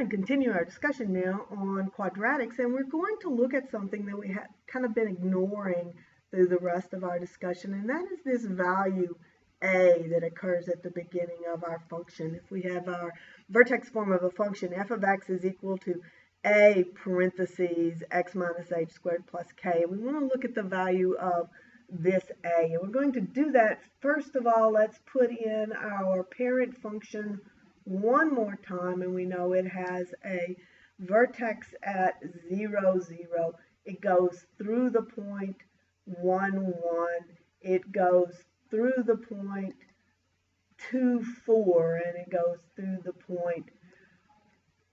going to continue our discussion now on quadratics, and we're going to look at something that we have kind of been ignoring through the rest of our discussion, and that is this value a that occurs at the beginning of our function. If we have our vertex form of a function, f of x is equal to a parentheses x minus h squared plus k, we want to look at the value of this a, and we're going to do that. First of all, let's put in our parent function one more time, and we know it has a vertex at 0, 0. It goes through the point 1, 1. It goes through the point 2, 4, and it goes through the point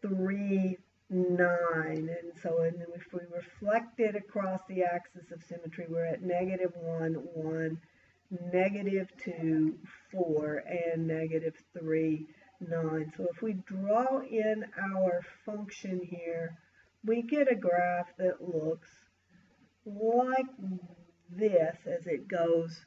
3, 9. And so if we reflect it across the axis of symmetry, we're at negative 1, 1, negative 2, 4, and negative 3, 9. So if we draw in our function here, we get a graph that looks like this as it goes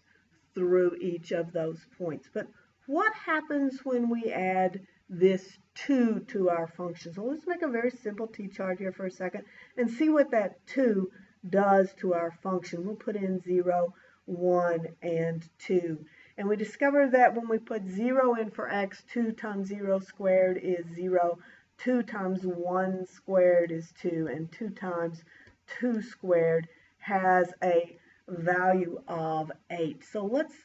through each of those points. But what happens when we add this 2 to our function? So let's make a very simple t-chart here for a second and see what that 2 does to our function. We'll put in 0, 1, and 2. And we discover that when we put 0 in for x, 2 times 0 squared is 0, 2 times 1 squared is 2, and 2 times 2 squared has a value of 8. So let's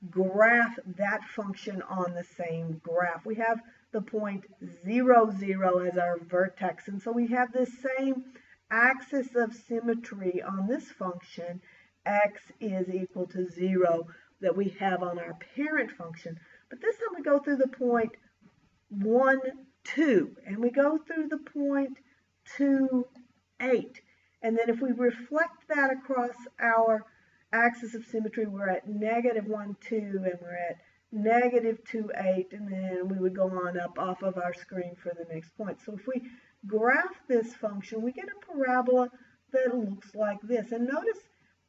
graph that function on the same graph. We have the point 0, 0 as our vertex, and so we have this same axis of symmetry on this function. X is equal to 0 that we have on our parent function. But this time we go through the point 1, 2, and we go through the point 2, 8. And then if we reflect that across our axis of symmetry, we're at negative 1, 2, and we're at negative 2, 8, and then we would go on up off of our screen for the next point. So if we graph this function, we get a parabola that looks like this. And notice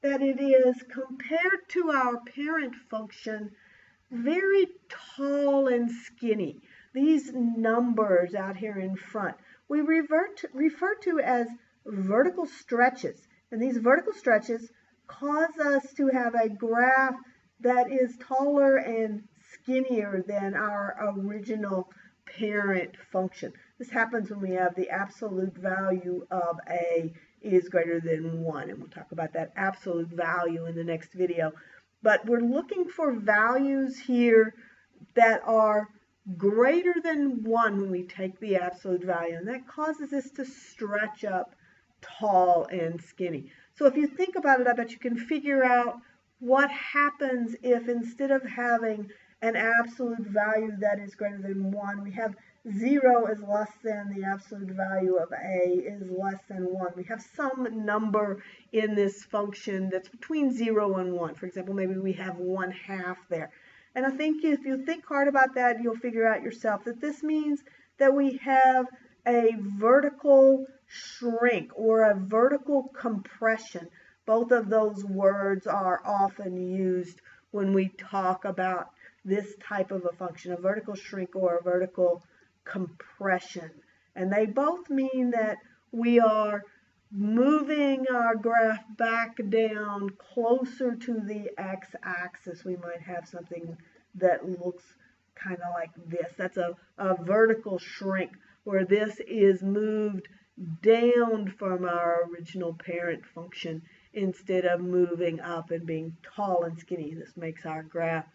that it is, compared to our parent function, very tall and skinny. These numbers out here in front, we refer to as vertical stretches. And these vertical stretches cause us to have a graph that is taller and skinnier than our original parent function. This happens when we have the absolute value of a is greater than 1, and we'll talk about that absolute value in the next video. But we're looking for values here that are greater than 1 when we take the absolute value, and that causes us to stretch up tall and skinny. So if you think about it, I bet you can figure out what happens if instead of having an absolute value that is greater than 1, we have 0 is less than the absolute value of a is less than 1. We have some number in this function that's between 0 and 1. For example, maybe we have 1/2 there. And I think if you think hard about that, you'll figure out yourself that this means that we have a vertical shrink or a vertical compression. Both of those words are often used when we talk about this type of a function, a vertical shrink or a vertical compression. And they both mean that we are moving our graph back down closer to the x-axis. We might have something that looks kind of like this. That's a vertical shrink, where this is moved down from our original parent function instead of moving up and being tall and skinny. This makes our graph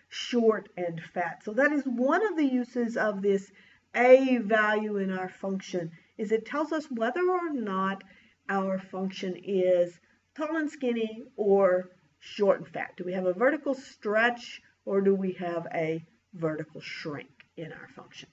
short and fat. So that is one of the uses of this a value in our function, is it tells us whether or not our function is tall and skinny or short and fat. Do we have a vertical stretch or do we have a vertical shrink in our function?